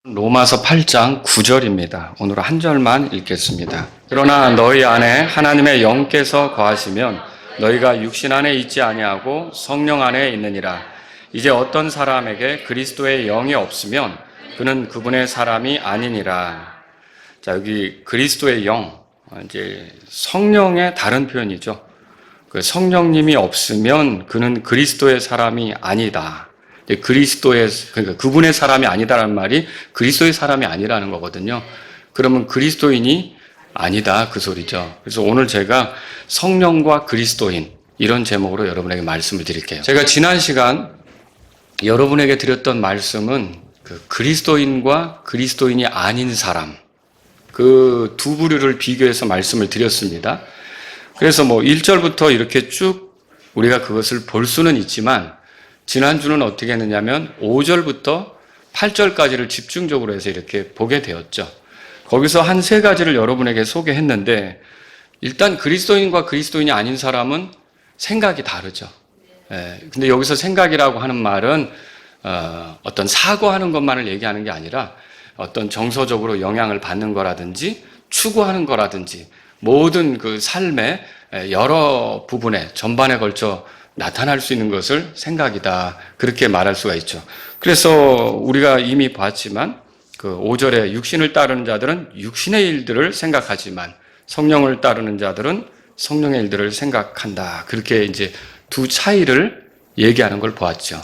로마서 8장 9절입니다. 오늘 한 절만 읽겠습니다. 그러나 너희 안에 하나님의 영께서 거하시면 너희가 육신 안에 있지 아니하고 성령 안에 있느니라. 이제 어떤 사람에게 그리스도의 영이 없으면 그는 그분의 사람이 아니니라. 자, 여기 그리스도의 영, 이제 성령의 다른 표현이죠. 그 성령님이 없으면 그는 그리스도의 사람이 아니다. 그리스도의, 그러니까 그분의 사람이 아니다라는 말이 그리스도의 사람이 아니라는 거거든요. 그러면 그리스도인이 아니다, 그 소리죠. 그래서 오늘 제가 성령과 그리스도인, 이런 제목으로 여러분에게 말씀을 드릴게요. 제가 지난 시간 여러분에게 드렸던 말씀은 그 그리스도인과 그리스도인이 아닌 사람, 그 두 부류를 비교해서 말씀을 드렸습니다. 그래서 1절부터 이렇게 쭉 우리가 그것을 볼 수는 있지만, 지난주는 어떻게 했느냐면 5절부터 8절까지를 집중적으로 해서 이렇게 보게 되었죠. 거기서 한 세 가지를 여러분에게 소개했는데, 일단 그리스도인과 그리스도인이 아닌 사람은 생각이 다르죠. 근데 여기서 생각이라고 하는 말은 어떤 사고하는 것만을 얘기하는 게 아니라 어떤 정서적으로 영향을 받는 거라든지 추구하는 거라든지 모든 그 삶의 여러 부분에 전반에 걸쳐 나타날 수 있는 것을 생각이다, 그렇게 말할 수가 있죠. 그래서 우리가 이미 봤지만 그 5절에 육신을 따르는 자들은 육신의 일들을 생각하지만 성령을 따르는 자들은 성령의 일들을 생각한다, 그렇게 이제 두 차이를 얘기하는 걸 보았죠.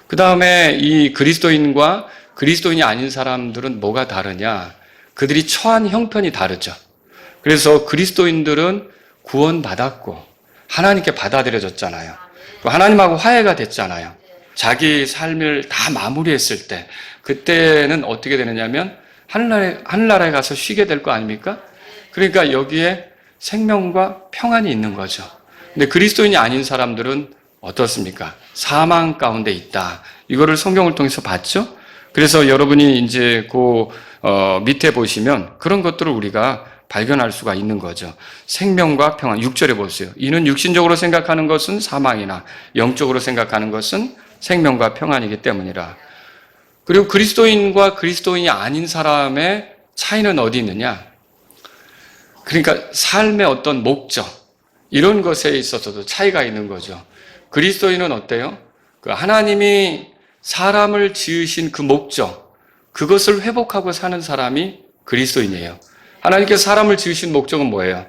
그 다음에 이 그리스도인과 그리스도인이 아닌 사람들은 뭐가 다르냐? 그들이 처한 형편이 다르죠. 그래서 그리스도인들은 구원받았고 하나님께 받아들여졌잖아요. 하나님하고 화해가 됐잖아요. 자기 삶을 다 마무리했을 때, 그때는 어떻게 되느냐면 하늘나라에 가서 쉬게 될 거 아닙니까? 그러니까 여기에 생명과 평안이 있는 거죠. 근데 그리스도인이 아닌 사람들은 어떻습니까? 사망 가운데 있다. 이거를 성경을 통해서 봤죠? 그래서 여러분이 이제 밑에 보시면 그런 것들을 우리가 발견할 수가 있는 거죠. 생명과 평안. 6절에 보세요. 이는 육신적으로 생각하는 것은 사망이나 영적으로 생각하는 것은 생명과 평안이기 때문이라. 그리고 그리스도인과 그리스도인이 아닌 사람의 차이는 어디 있느냐? 그러니까 삶의 어떤 목적, 이런 것에 있어서도 차이가 있는 거죠. 그리스도인은 어때요? 그 하나님이 사람을 지으신 그 목적, 그것을 회복하고 사는 사람이 그리스도인이에요. 하나님께서 사람을 지으신 목적은 뭐예요?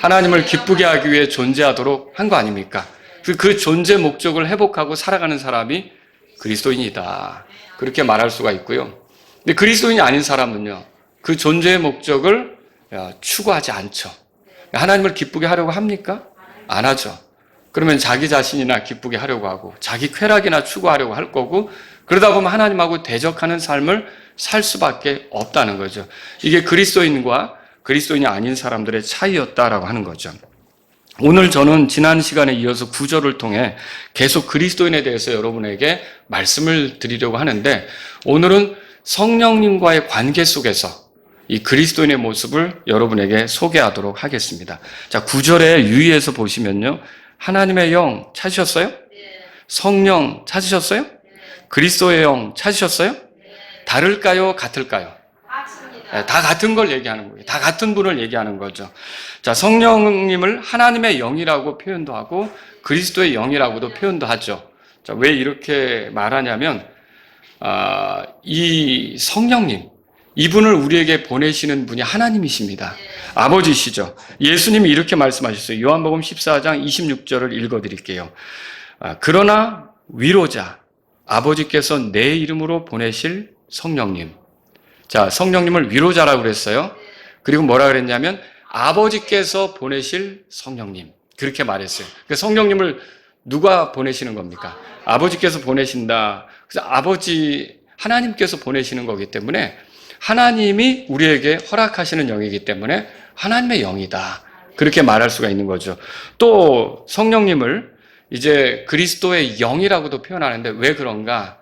하나님을 기쁘게 하기 위해 존재하도록 한 거 아닙니까? 그 존재 목적을 회복하고 살아가는 사람이 그리스도인이다, 그렇게 말할 수가 있고요. 근데 그리스도인이 아닌 사람은요, 그 존재의 목적을 추구하지 않죠. 하나님을 기쁘게 하려고 합니까? 안 하죠. 그러면 자기 자신이나 기쁘게 하려고 하고 자기 쾌락이나 추구하려고 할 거고, 그러다 보면 하나님하고 대적하는 삶을 살 수밖에 없다는 거죠. 이게 그리스도인과 그리스도인이 아닌 사람들의 차이였다라고 하는 거죠. 오늘 저는 지난 시간에 이어서 구절을 통해 계속 그리스도인에 대해서 여러분에게 말씀을 드리려고 하는데, 오늘은 성령님과의 관계 속에서 이 그리스도인의 모습을 여러분에게 소개하도록 하겠습니다. 자, 9절에 유의해서 보시면요, 하나님의 영 찾으셨어요? 성령 찾으셨어요? 그리스도의 영 찾으셨어요? 다를까요? 같을까요? 다 같은 걸 얘기하는 거예요. 다 같은 분을 얘기하는 거죠. 자, 성령님을 하나님의 영이라고 표현도 하고 그리스도의 영이라고도 표현도 하죠. 자, 왜 이렇게 말하냐면, 이 성령님, 이분을 우리에게 보내시는 분이 하나님이십니다. 아버지시죠. 예수님이 이렇게 말씀하셨어요. 요한복음 14장 26절을 읽어드릴게요. 그러나 위로자, 아버지께서 내 이름으로 보내실 성령님. 자, 성령님을 위로자라고 그랬어요. 그리고 뭐라 그랬냐면 아버지께서 보내실 성령님, 그렇게 말했어요. 그러니까 성령님을 누가 보내시는 겁니까? 아버지께서 보내신다. 그래서 하나님께서 보내시는 거기 때문에 하나님이 우리에게 허락하시는 영이기 때문에 하나님의 영이다, 그렇게 말할 수가 있는 거죠. 또 성령님을 이제 그리스도의 영이라고도 표현하는데 왜 그런가?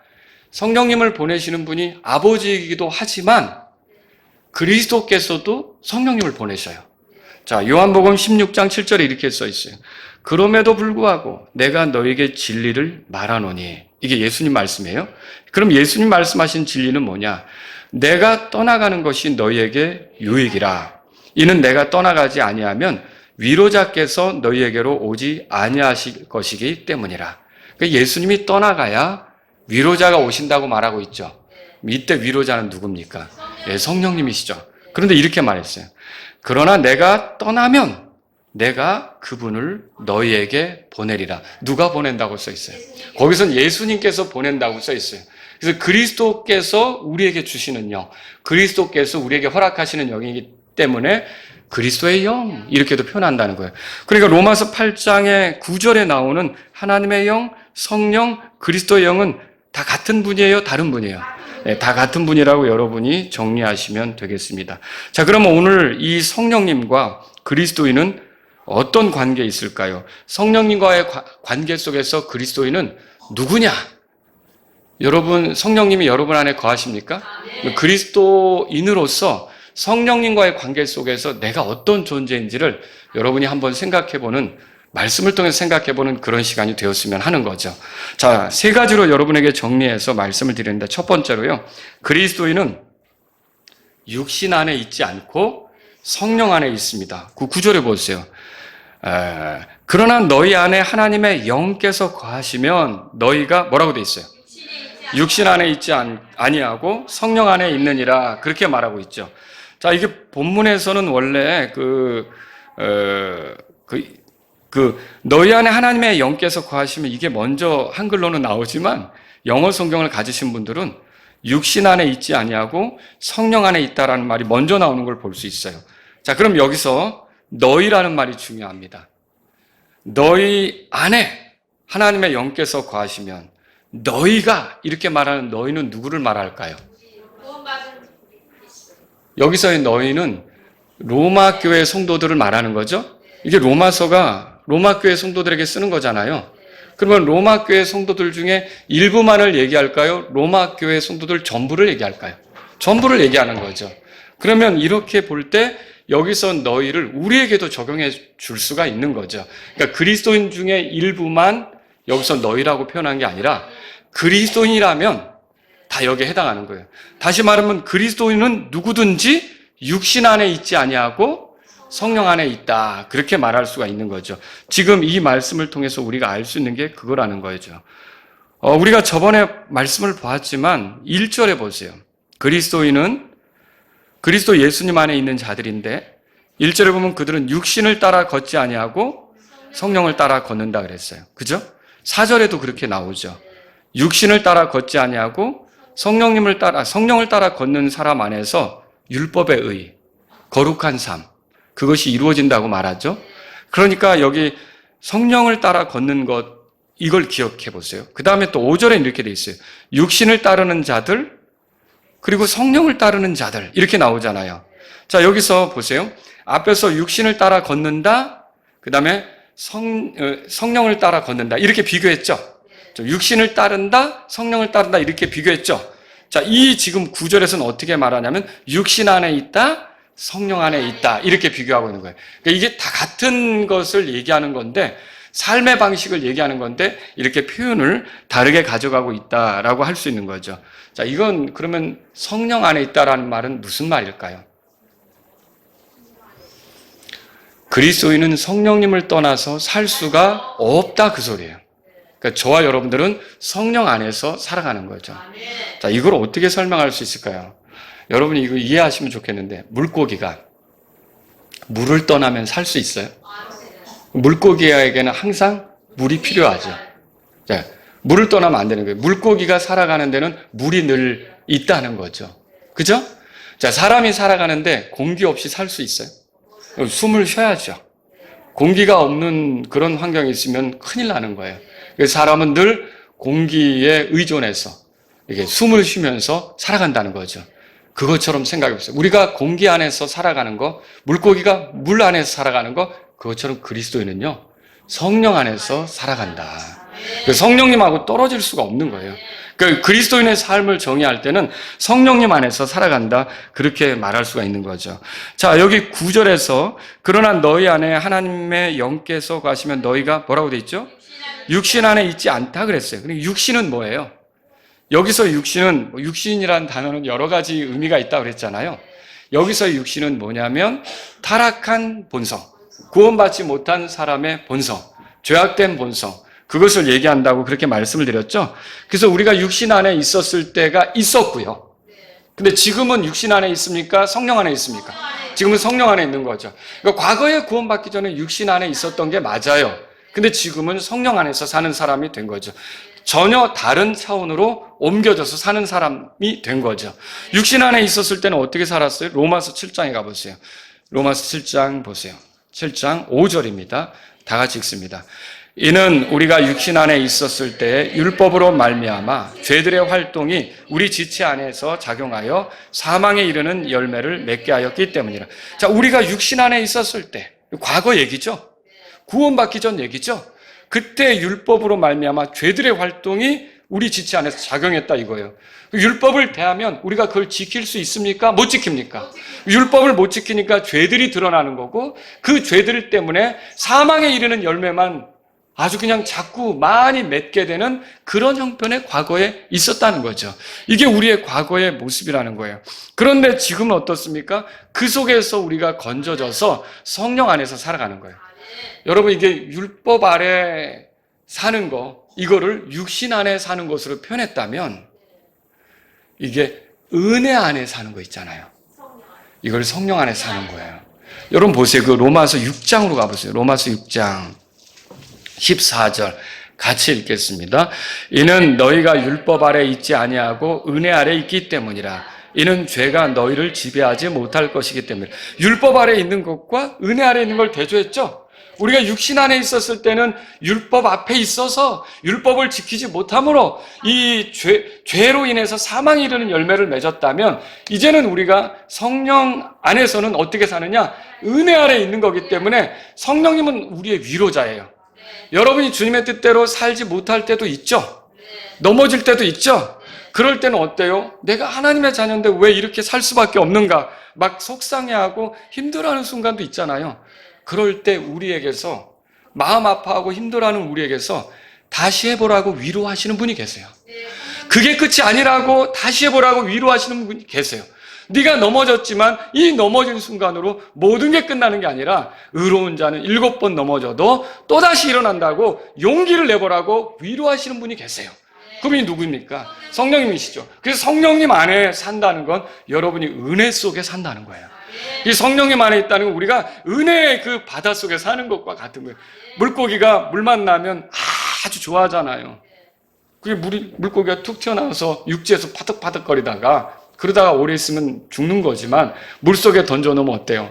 성령님을 보내시는 분이 아버지이기도 하지만 그리스도께서도 성령님을 보내셔요. 자, 요한복음 16장 7절에 이렇게 써 있어요. 그럼에도 불구하고 내가 너에게 진리를 말하노니. 이게 예수님 말씀이에요. 그럼 예수님 말씀하신 진리는 뭐냐? 내가 떠나가는 것이 너희에게 유익이라. 이는 내가 떠나가지 아니하면 위로자께서 너희에게로 오지 아니하실 것이기 때문이라. 그러니까 예수님이 떠나가야 위로자가 오신다고 말하고 있죠. 이때 위로자는 누굽니까? 예, 성령님이시죠. 그런데 이렇게 말했어요. 그러나 내가 떠나면 내가 그분을 너희에게 보내리라. 누가 보낸다고 써 있어요? 거기선 예수님께서 보낸다고 써 있어요. 그래서 그리스도께서 우리에게 주시는 영, 그리스도께서 우리에게 허락하시는 영이기 때문에 그리스도의 영 이렇게도 표현한다는 거예요. 그러니까 로마서 8장의 9절에 나오는 하나님의 영, 성령, 그리스도의 영은 다 같은 분이에요? 다른 분이에요? 네, 다 같은 분이라고 여러분이 정리하시면 되겠습니다. 자, 그러면 오늘 이 성령님과 그리스도인은 어떤 관계에 있을까요? 성령님과의 관계 속에서 그리스도인은 누구냐? 여러분, 성령님이 여러분 안에 거하십니까? 그리스도인으로서 성령님과의 관계 속에서 내가 어떤 존재인지를 여러분이 한번 생각해보는, 말씀을 통해서 생각해보는 그런 시간이 되었으면 하는 거죠. 자, 세 가지로 여러분에게 정리해서 말씀을 드리는데, 첫 번째로요, 그리스도인은 육신 안에 있지 않고 성령 안에 있습니다. 그 9절에 보세요. 그러나 너희 안에 하나님의 영께서 거하시면 너희가 뭐라고 돼 있어요? 육신 안에 있지 아니하고 성령 안에 있느니라. 그렇게 말하고 있죠. 자, 이게 본문에서는 원래 너희 안에 하나님의 영께서 거하시면 이게 먼저 한글로는 나오지만 영어 성경을 가지신 분들은 육신 안에 있지 아니하고 성령 안에 있다라는 말이 먼저 나오는 걸 볼 수 있어요. 자, 그럼 여기서 너희라는 말이 중요합니다. 너희 안에 하나님의 영께서 거하시면 너희가 이렇게 말하는 너희는 누구를 말할까요? 여기서의 너희는 로마 교회 성도들을 말하는 거죠. 이게 로마서가 로마 교회 성도들에게 쓰는 거잖아요. 그러면 로마 교회 성도들 중에 일부만을 얘기할까요? 로마 교회 성도들 전부를 얘기할까요? 전부를 얘기하는 거죠. 그러면 이렇게 볼 때 여기서 너희를 우리에게도 적용해 줄 수가 있는 거죠. 그러니까 그리스도인 중에 일부만 여기서 너희라고 표현한 게 아니라 그리스도인이라면 다 여기에 해당하는 거예요. 다시 말하면 그리스도인은 누구든지 육신 안에 있지 아니하고 성령 안에 있다. 그렇게 말할 수가 있는 거죠. 지금 이 말씀을 통해서 우리가 알 수 있는 게 그거라는 거죠. 우리가 저번에 말씀을 보았지만 1절에 보세요. 그리스도인은 그리스도 예수님 안에 있는 자들인데 1절에 보면 그들은 육신을 따라 걷지 아니하고 성령을 따라 걷는다 그랬어요. 그죠? 4절에도 그렇게 나오죠. 육신을 따라 걷지 아니하고 성령을 따라 걷는 사람 안에서 율법의 의, 거룩한 삶, 그것이 이루어진다고 말하죠. 그러니까 여기 성령을 따라 걷는 것, 이걸 기억해 보세요. 그 다음에 또 5절에 이렇게 돼 있어요. 육신을 따르는 자들, 그리고 성령을 따르는 자들, 이렇게 나오잖아요. 자, 여기서 보세요. 앞에서 육신을 따라 걷는다, 그 다음에 성령을 따라 걷는다, 이렇게 비교했죠. 육신을 따른다, 성령을 따른다, 이렇게 비교했죠. 자, 이 지금 9절에서는 어떻게 말하냐면 육신 안에 있다, 성령 안에 있다, 이렇게 비교하고 있는 거예요. 그러니까 이게 다 같은 것을 얘기하는 건데, 삶의 방식을 얘기하는 건데 이렇게 표현을 다르게 가져가고 있다라고 할 수 있는 거죠. 자, 이건 그러면 성령 안에 있다라는 말은 무슨 말일까요? 그리스도인은 성령님을 떠나서 살 수가 없다, 그 소리예요. 그러니까 저와 여러분들은 성령 안에서 살아가는 거죠. 자, 이걸 어떻게 설명할 수 있을까요? 여러분이 이거 이해하시면 좋겠는데, 물고기가 물을 떠나면 살 수 있어요? 물고기에게는 항상 물이 필요하죠. 자, 물을 떠나면 안 되는 거예요. 물고기가 살아가는 데는 물이 늘 있다는 거죠. 그죠? 자, 사람이 살아가는데 공기 없이 살 수 있어요? 숨을 쉬어야죠. 공기가 없는 그런 환경이 있으면 큰일 나는 거예요. 그래서 사람은 늘 공기에 의존해서 이게 숨을 쉬면서 살아간다는 거죠. 그것처럼 생각해 보세요. 우리가 공기 안에서 살아가는 거, 물고기가 물 안에서 살아가는 거, 그것처럼 그리스도인은요, 성령 안에서 살아간다. 그 성령님하고 떨어질 수가 없는 거예요. 그 그리스도인의 삶을 정의할 때는 성령님 안에서 살아간다, 그렇게 말할 수가 있는 거죠. 자, 여기 9절에서 그러나 너희 안에 하나님의 영께서 거하시면 너희가 뭐라고 돼 있죠? 육신 안에 있지 않다 그랬어요. 근데 육신은 뭐예요? 여기서 육신은, 육신이라는 단어는 여러 가지 의미가 있다고 그랬잖아요. 여기서 육신은 뭐냐면 타락한 본성, 구원받지 못한 사람의 본성, 죄악된 본성, 그것을 얘기한다고 그렇게 말씀을 드렸죠. 그래서 우리가 육신 안에 있었을 때가 있었고요. 근데 지금은 육신 안에 있습니까? 성령 안에 있습니까? 지금은 성령 안에 있는 거죠. 그러니까 과거에 구원받기 전에 육신 안에 있었던 게 맞아요. 근데 지금은 성령 안에서 사는 사람이 된 거죠. 전혀 다른 차원으로 옮겨져서 사는 사람이 된 거죠. 육신 안에 있었을 때는 어떻게 살았어요? 로마서 7장에 가보세요. 로마서 7장 보세요. 7장 5절입니다. 다 같이 읽습니다. 이는 우리가 육신 안에 있었을 때 율법으로 말미암아 죄들의 활동이 우리 지체 안에서 작용하여 사망에 이르는 열매를 맺게 하였기 때문이라. 자, 우리가 육신 안에 있었을 때, 과거 얘기죠. 구원받기 전 얘기죠. 그때 율법으로 말미암아 죄들의 활동이 우리 지체 안에서 작용했다 이거예요. 율법을 대하면 우리가 그걸 지킬 수 있습니까? 못 지킵니까? 율법을 못 지키니까 죄들이 드러나는 거고, 그 죄들 때문에 사망에 이르는 열매만 아주 그냥 자꾸 많이 맺게 되는 그런 형편의 과거에 있었다는 거죠. 이게 우리의 과거의 모습이라는 거예요. 그런데 지금은 어떻습니까? 그 속에서 우리가 건져져서 성령 안에서 살아가는 거예요. 여러분, 이게 율법 아래 사는 거, 이거를 육신 안에 사는 것으로 표현했다면 이게 은혜 안에 사는 거 있잖아요. 이걸 성령 안에 사는 거예요. 여러분 보세요. 그 로마서 6장으로 가보세요. 로마서 6장 14절 같이 읽겠습니다. 이는 너희가 율법 아래 있지 아니하고 은혜 아래 있기 때문이라. 이는 죄가 너희를 지배하지 못할 것이기 때문이라. 율법 아래 있는 것과 은혜 아래 있는 걸 대조했죠. 우리가 육신 안에 있었을 때는 율법 앞에 있어서 율법을 지키지 못함으로 이 죄로 인해서 사망에 이르는 열매를 맺었다면, 이제는 우리가 성령 안에서는 어떻게 사느냐? 은혜 아래 있는 거기 때문에 성령님은 우리의 위로자예요. 여러분이 주님의 뜻대로 살지 못할 때도 있죠. 넘어질 때도 있죠. 그럴 때는 어때요? 내가 하나님의 자녀인데 왜 이렇게 살 수밖에 없는가? 막 속상해하고 힘들어하는 순간도 있잖아요. 그럴 때 우리에게서, 마음 아파하고 힘들어하는 우리에게서 다시 해보라고 위로하시는 분이 계세요. 그게 끝이 아니라고 다시 해보라고 위로하시는 분이 계세요. 네가 넘어졌지만 이 넘어진 순간으로 모든 게 끝나는 게 아니라 의로운 자는 7번 넘어져도 또다시 일어난다고 용기를 내보라고 위로하시는 분이 계세요. 그분이 누구입니까? 성령님이시죠. 그래서 성령님 안에 산다는 건 여러분이 은혜 속에 산다는 거예요. 이 성령님 안에 있다는 건 우리가 은혜의 그 바다 속에 사는 것과 같은 거예요. 물고기가 물 만나면 아주 좋아하잖아요. 그게 물고기가 툭 튀어나와서 육지에서 파득파득거리다가, 그러다가 오래 있으면 죽는 거지만 물속에 던져놓으면 어때요?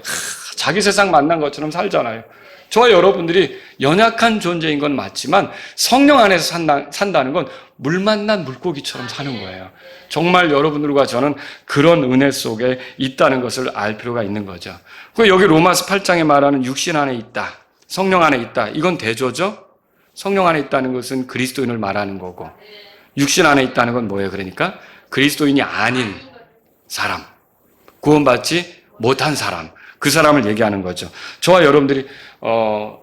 자기 세상 만난 것처럼 살잖아요. 저와 여러분들이 연약한 존재인 건 맞지만 성령 안에서 산다는 건 물 만난 물고기처럼 사는 거예요. 정말 여러분들과 저는 그런 은혜 속에 있다는 것을 알 필요가 있는 거죠. 여기 로마서 8장에 말하는 육신 안에 있다, 성령 안에 있다, 이건 대조죠. 성령 안에 있다는 것은 그리스도인을 말하는 거고, 육신 안에 있다는 건 뭐예요? 그러니까 그리스도인이 아닌 사람, 구원받지 못한 사람, 그 사람을 얘기하는 거죠. 저와 여러분들이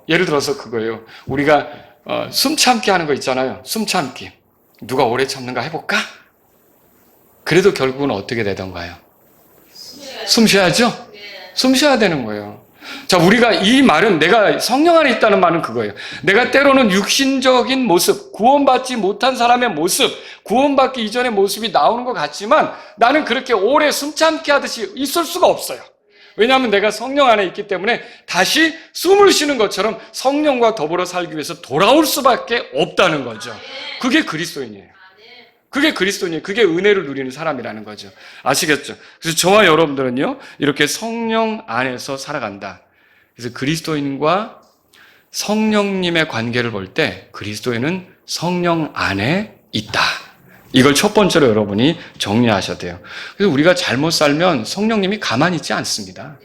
예를 들어서 그거예요. 우리가 숨 참기 하는 거 있잖아요. 숨 참기. 누가 오래 참는가 해볼까? 그래도 결국은 어떻게 되던가요? 숨 쉬어야죠? 숨 쉬어야 되는 거예요. 자, 우리가 이 말은, 내가 성령 안에 있다는 말은 그거예요. 내가 때로는 육신적인 모습, 구원받지 못한 사람의 모습, 구원받기 이전의 모습이 나오는 것 같지만 나는 그렇게 오래 숨 참기 하듯이 있을 수가 없어요. 왜냐하면 내가 성령 안에 있기 때문에 다시 숨을 쉬는 것처럼 성령과 더불어 살기 위해서 돌아올 수밖에 없다는 거죠. 그게 그리스도인이에요. 그게 그리스도인이에요. 그게 은혜를 누리는 사람이라는 거죠. 아시겠죠? 그래서 저와 여러분들은요, 이렇게 성령 안에서 살아간다. 그래서 그리스도인과 성령님의 관계를 볼 때 그리스도인은 성령 안에 있다. 이걸 첫 번째로 여러분이 정리하셔야 돼요. 그래서 우리가 잘못 살면 성령님이 가만히 있지 않습니다.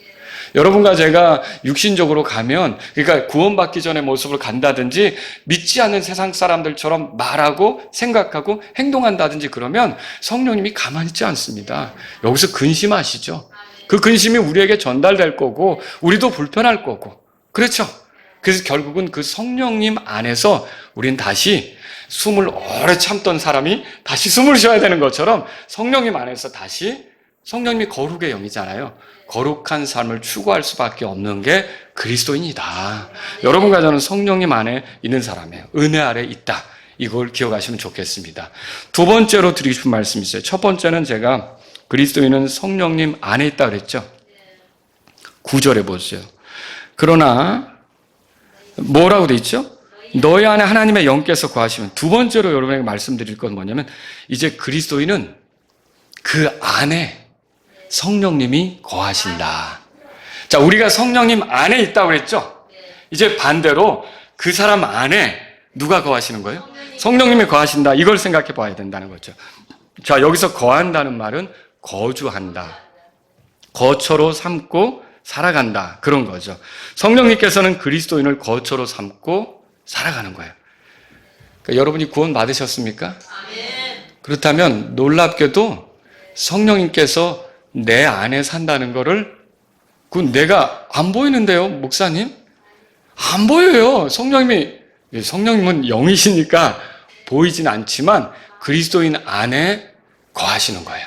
여러분과 제가 육신적으로 가면, 그러니까 구원받기 전의 모습으로 간다든지 믿지 않는 세상 사람들처럼 말하고 생각하고 행동한다든지 그러면 성령님이 가만히 있지 않습니다. 여기서 근심하시죠. 그 근심이 우리에게 전달될 거고 우리도 불편할 거고, 그렇죠? 그래서 결국은 그 성령님 안에서 우린 다시 숨을 오래 참던 사람이 다시 숨을 쉬어야 되는 것처럼 성령님 안에서 다시, 성령님이 거룩의 영이잖아요. 거룩한 삶을 추구할 수밖에 없는 게 그리스도인이다. 여러분과 저는 성령님 안에 있는 사람이에요. 은혜 아래 있다. 이걸 기억하시면 좋겠습니다. 두 번째로 드리고 싶은 말씀이 있어요. 첫 번째는 제가 그리스도인은 성령님 안에 있다 그랬죠. 9절에 보세요. 그러나 뭐라고 돼 있죠? 너희 안에 하나님의 영께서 거하시면. 두 번째로 여러분에게 말씀드릴 건 뭐냐면 이제 그리스도인은 그 안에 성령님이 거하신다. 자, 우리가 성령님 안에 있다고 그랬죠? 이제 반대로 그 사람 안에 누가 거하시는 거예요? 성령님이 거하신다. 이걸 생각해 봐야 된다는 거죠. 자, 여기서 거한다는 말은 거주한다. 거처로 삼고 살아간다. 그런 거죠. 성령님께서는 그리스도인을 거처로 삼고 살아가는 거예요. 그러니까 여러분이 구원 받으셨습니까? 그렇다면 놀랍게도 성령님께서 내 안에 산다는 거를, 그건 내가 안 보이는데요, 목사님? 안 보여요. 성령님은 영이시니까 보이진 않지만 그리스도인 안에 거하시는 거예요.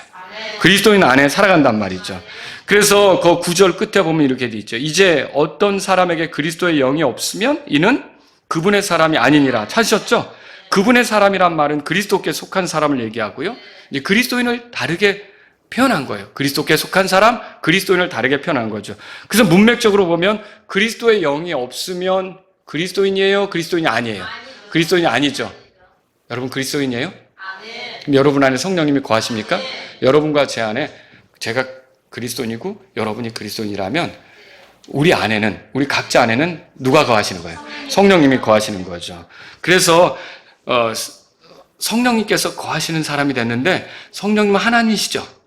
그리스도인 안에 살아간단 말이죠. 그래서 그 9절 끝에 보면 이렇게 돼 있죠. 이제 어떤 사람에게 그리스도의 영이 없으면 이는 그분의 사람이 아니니라. 찾으셨죠? 그분의 사람이란 말은 그리스도께 속한 사람을 얘기하고요. 이제 그리스도인을 다르게 표현한 거예요. 그리스도께 속한 사람, 그리스도인을 다르게 표현한 거죠. 그래서 문맥적으로 보면 그리스도의 영이 없으면 그리스도인이에요? 그리스도인이 아니에요? 그리스도인이 아니죠. 여러분 그리스도인이에요? 그럼 여러분 안에 성령님이 거하십니까? 여러분과 제 안에, 제가 그리스도인이고 여러분이 그리스도인이라면 우리 안에는, 우리 각자 안에는 누가 거하시는 거예요? 성령님이 거하시는 거죠. 그래서 성령님께서 거하시는 사람이 됐는데 성령님은 하나님이시죠.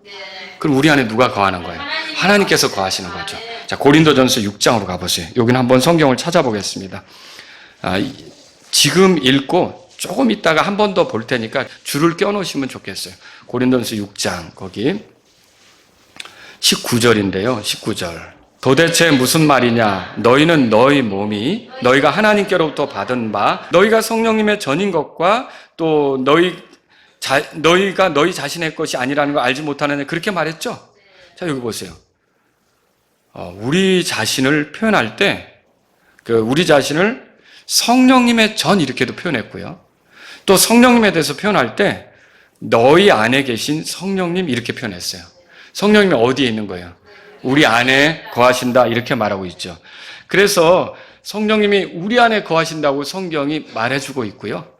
그럼 우리 안에 누가 거하는 거예요? 하나님께서 거하시는 거죠. 자, 고린도전서 6장으로 가보세요. 여기는 한번 성경을 찾아보겠습니다. 지금 읽고 조금 있다가 한 번 더 볼 테니까 줄을 껴놓으시면 좋겠어요. 고린도전서 6장 거기 19절인데요. 19절. 도대체 무슨 말이냐? 너희는 너희 몸이 너희가 하나님께로부터 받은 바 너희가 성령님의 전인 것과 또 너희가 너희 자신의 것이 아니라는 걸 알지 못하느냐, 그렇게 말했죠? 자, 여기 보세요. 우리 자신을 표현할 때 우리 자신을 성령님의 전 이렇게도 표현했고요. 또 성령님에 대해서 표현할 때 너희 안에 계신 성령님 이렇게 표현했어요. 성령님이 어디에 있는 거예요? 우리 안에 거하신다 이렇게 말하고 있죠. 그래서 성령님이 우리 안에 거하신다고 성경이 말해주고 있고요.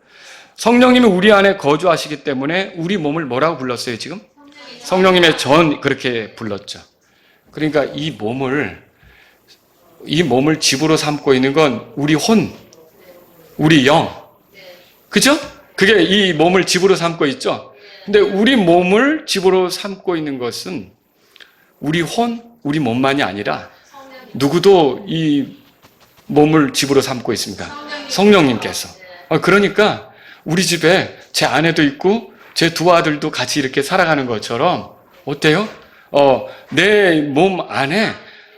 성령님이 우리 안에 거주하시기 때문에 우리 몸을 뭐라고 불렀어요 지금? 성령님의 전 그렇게 불렀죠. 그러니까 이 몸을 집으로 삼고 있는 건 우리 혼, 우리 영, 그죠? 그게 이 몸을 집으로 삼고 있죠. 근데 우리 몸을 집으로 삼고 있는 것은 우리 혼, 우리 몸만이 아니라 누구도 이 몸을 집으로 삼고 있습니다. 성령님께서. 그러니까 우리 집에 제 아내도 있고 제 두 아들도 같이 이렇게 살아가는 것처럼 어때요? 내 몸 안에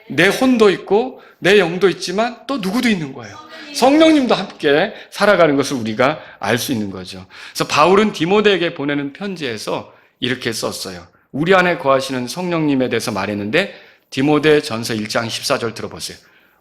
내 혼도 있고 내 영도 있지만 또 누구도 있는 거예요. 성령님도 함께 살아가는 것을 우리가 알 수 있는 거죠. 그래서 바울은 디모데에게 보내는 편지에서 이렇게 썼어요. 우리 안에 거하시는 성령님에 대해서 말했는데 디모데 전서 1장 14절 들어보세요.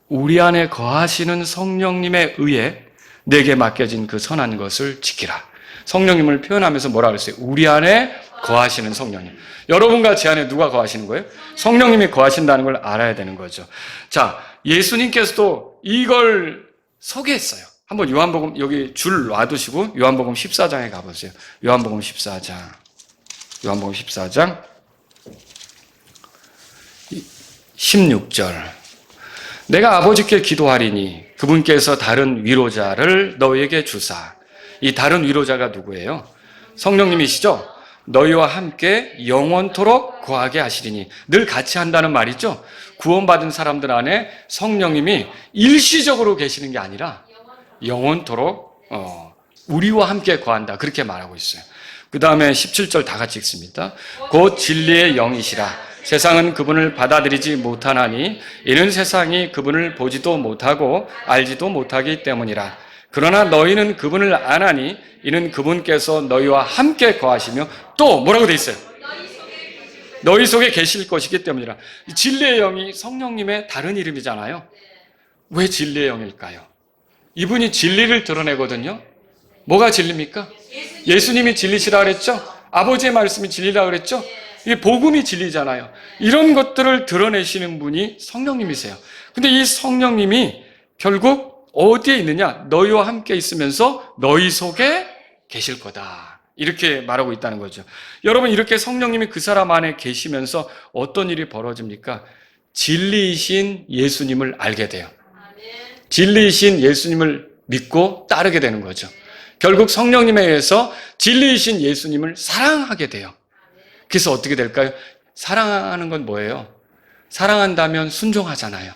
우리 안에 거하시는 성령님에 의해 내게 맡겨진 그 선한 것을 지키라. 성령님을 표현하면서 뭐라 그랬어요? 우리 안에 거하시는 성령님. 여러분과 제 안에 누가 거하시는 거예요? 성령님이 거하신다는 걸 알아야 되는 거죠. 자, 예수님께서도 이걸 소개했어요. 한번 요한복음 여기 줄 놔두시고 요한복음 14장에 가보세요. 요한복음 14장 16절. 내가 아버지께 기도하리니 그분께서 다른 위로자를 너희에게 주사. 이 다른 위로자가 누구예요? 성령님이시죠? 너희와 함께 영원토록 거하게 하시리니. 늘 같이 한다는 말이죠. 구원받은 사람들 안에 성령님이 일시적으로 계시는 게 아니라 영원토록 우리와 함께 거한다. 그렇게 말하고 있어요. 그 다음에 17절 다 같이 읽습니다. 곧 진리의 영이시라. 세상은 그분을 받아들이지 못하나니 이는 세상이 그분을 보지도 못하고 알지도 못하기 때문이라. 그러나 너희는 그분을 아나니 이는 그분께서 너희와 함께 거하시며 또 뭐라고 돼 있어요? 너희 속에 계실 것이기 때문이라. 진리의 영이 성령님의 다른 이름이잖아요. 왜 진리의 영일까요? 이분이 진리를 드러내거든요. 뭐가 진리입니까? 예수님이 진리시라 그랬죠? 아버지의 말씀이 진리라 그랬죠? 이게 복음이 진리잖아요. 이런 것들을 드러내시는 분이 성령님이세요. 근데 이 성령님이 결국 어디에 있느냐? 너희와 함께 있으면서 너희 속에 계실 거다. 이렇게 말하고 있다는 거죠. 여러분, 이렇게 성령님이 그 사람 안에 계시면서 어떤 일이 벌어집니까? 진리이신 예수님을 알게 돼요. 진리이신 예수님을 믿고 따르게 되는 거죠. 결국 성령님에 의해서 진리이신 예수님을 사랑하게 돼요. 그래서 어떻게 될까요? 사랑하는 건 뭐예요? 사랑한다면 순종하잖아요.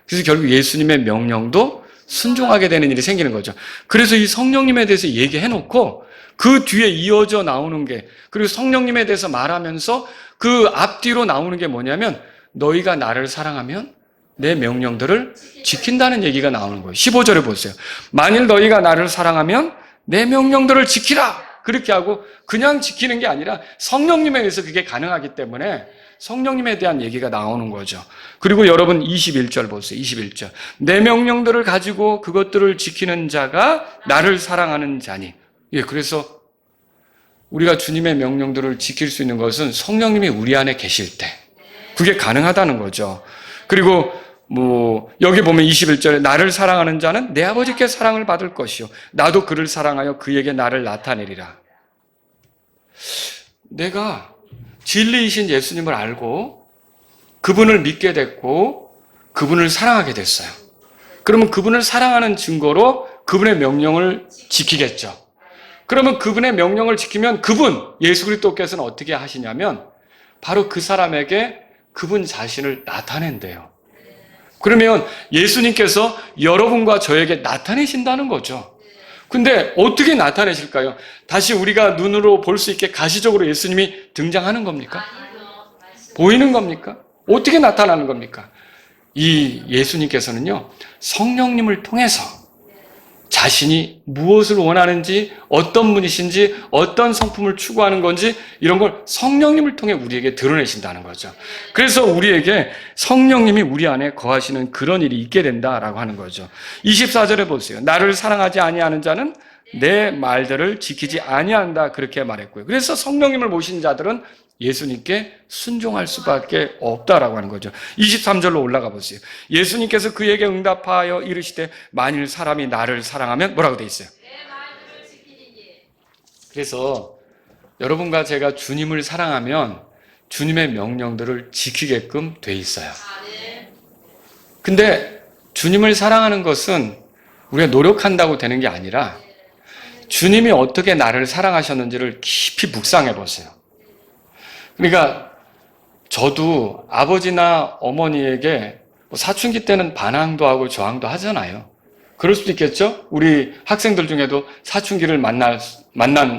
그래서 결국 예수님의 명령도 순종하게 되는 일이 생기는 거죠. 그래서 이 성령님에 대해서 얘기해놓고 그 뒤에 이어져 나오는 게, 그리고 성령님에 대해서 말하면서 그 앞뒤로 나오는 게 뭐냐면 너희가 나를 사랑하면 내 명령들을 지킨다는 얘기가 나오는 거예요. 15절에 보세요. 만일 너희가 나를 사랑하면 내 명령들을 지키라. 그렇게 하고 그냥 지키는 게 아니라 성령님에 의해서 그게 가능하기 때문에 성령님에 대한 얘기가 나오는 거죠. 그리고 여러분 21절 보세요. 21절. 내 명령들을 가지고 그것들을 지키는 자가 나를 사랑하는 자니. 예, 그래서 우리가 주님의 명령들을 지킬 수 있는 것은 성령님이 우리 안에 계실 때 그게 가능하다는 거죠. 그리고 여기 보면 21절에 나를 사랑하는 자는 내 아버지께 사랑을 받을 것이요 나도 그를 사랑하여 그에게 나를 나타내리라. 내가 진리이신 예수님을 알고 그분을 믿게 됐고 그분을 사랑하게 됐어요. 그러면 그분을 사랑하는 증거로 그분의 명령을 지키겠죠. 그러면 그분의 명령을 지키면 그분 예수 그리스도께서는 어떻게 하시냐면 바로 그 사람에게 그분 자신을 나타낸대요. 그러면 예수님께서 여러분과 저에게 나타내신다는 거죠. 근데 어떻게 나타내실까요? 다시 우리가 눈으로 볼 수 있게 가시적으로 예수님이 등장하는 겁니까? 보이는 겁니까? 어떻게 나타나는 겁니까? 이 예수님께서는요, 성령님을 통해서 자신이 무엇을 원하는지, 어떤 분이신지, 어떤 성품을 추구하는 건지 이런 걸 성령님을 통해 우리에게 드러내신다는 거죠. 그래서 우리에게 성령님이 우리 안에 거하시는 그런 일이 있게 된다라고 하는 거죠. 24절에 보세요. 나를 사랑하지 아니하는 자는 내 말들을 지키지 아니한다 그렇게 말했고요. 그래서 성령님을 모신 자들은 예수님께 순종할 수밖에 없다라고 하는 거죠. 23절로 올라가 보세요. 예수님께서 그에게 응답하여 이르시되 만일 사람이 나를 사랑하면 뭐라고 돼 있어요? 그래서 여러분과 제가 주님을 사랑하면 주님의 명령들을 지키게끔 돼 있어요. 근데 주님을 사랑하는 것은 우리가 노력한다고 되는 게 아니라 주님이 어떻게 나를 사랑하셨는지를 깊이 묵상해 보세요. 그러니까 저도 아버지나 어머니에게 사춘기 때는 반항도 하고 저항도 하잖아요. 그럴 수도 있겠죠? 우리 학생들 중에도 사춘기를 만난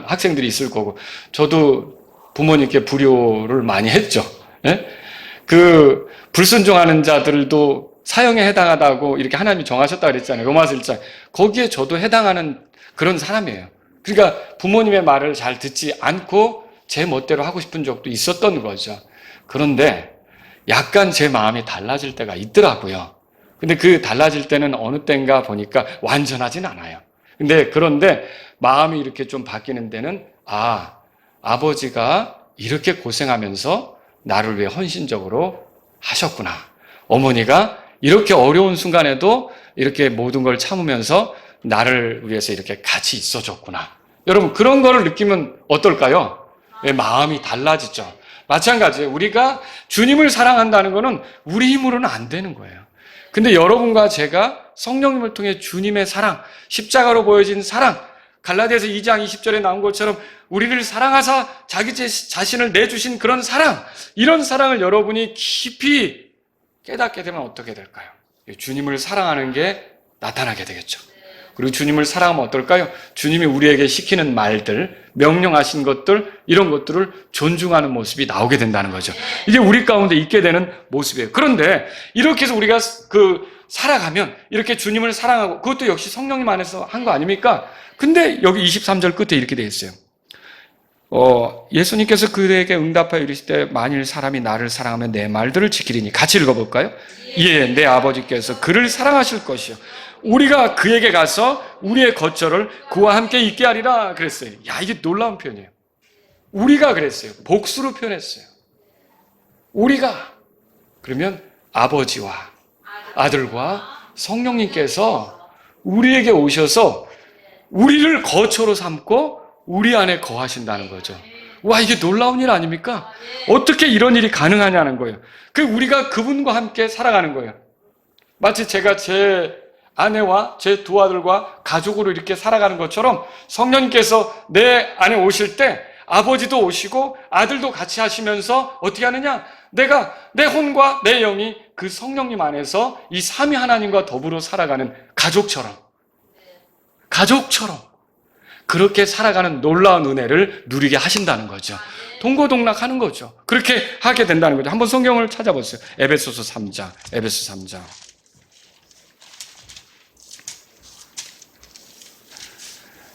학생들이 있을 거고 저도 부모님께 불효를 많이 했죠. 예? 그 불순종하는 자들도 사형에 해당하다고 이렇게 하나님이 정하셨다 그랬잖아요. 로마서 1장. 거기에 저도 해당하는 그런 사람이에요. 그러니까 부모님의 말을 잘 듣지 않고 제 멋대로 하고 싶은 적도 있었던 거죠. 그런데 약간 제 마음이 달라질 때가 있더라고요. 근데 그 달라질 때는 어느 때인가 보니까 완전하진 않아요. 그런데 마음이 이렇게 좀 바뀌는 데는 아버지가 이렇게 고생하면서 나를 위해 헌신적으로 하셨구나. 어머니가 이렇게 어려운 순간에도 이렇게 모든 걸 참으면서 나를 위해서 이렇게 같이 있어줬구나. 여러분 그런 거를 느끼면 어떨까요? 마음이 달라지죠. 마찬가지예요. 우리가 주님을 사랑한다는 것은 우리 힘으로는 안 되는 거예요. 근데 여러분과 제가 성령님을 통해 주님의 사랑, 십자가로 보여진 사랑, 갈라디아서 2장 20절에 나온 것처럼 우리를 사랑하사 자기 자신을 내주신 그런 사랑, 이런 사랑을 여러분이 깊이 깨닫게 되면 어떻게 될까요? 주님을 사랑하는 게 나타나게 되겠죠. 그리고 주님을 사랑하면 어떨까요? 주님이 우리에게 시키는 말들, 명령하신 것들, 이런 것들을 존중하는 모습이 나오게 된다는 거죠. 이게 우리 가운데 있게 되는 모습이에요. 그런데 이렇게 해서 우리가 살아가면 이렇게 주님을 사랑하고, 그것도 역시 성령님 안에서 한 거 아닙니까? 근데 여기 23절 끝에 이렇게 되어 있어요. 예수님께서 그에게 응답하여 이르시되 만일 사람이 나를 사랑하면 내 말들을 지키리니. 같이 읽어볼까요? 예, 내 아버지께서 그를 사랑하실 것이요 우리가 그에게 가서 우리의 거처를 그와 함께 있게 하리라 그랬어요. 야, 이게 놀라운 표현이에요. 우리가 그랬어요. 복수로 표현했어요. 우리가. 그러면 아버지와 아들과 성령님께서 우리에게 오셔서 우리를 거처로 삼고 우리 안에 거하신다는 거죠. 와, 이게 놀라운 일 아닙니까? 어떻게 이런 일이 가능하냐는 거예요. 우리가 그분과 함께 살아가는 거예요. 마치 제가 제 아내와 제 두 아들과 가족으로 이렇게 살아가는 것처럼 성령님께서 내 안에 오실 때 아버지도 오시고 아들도 같이 하시면서 어떻게 하느냐? 내가 내 혼과 내 영이 그 성령님 안에서 이 삼위 하나님과 더불어 살아가는 가족처럼 그렇게 살아가는 놀라운 은혜를 누리게 하신다는 거죠. 동고동락하는 거죠. 그렇게 하게 된다는 거죠. 한번 성경을 찾아보세요. 에베소서 3장.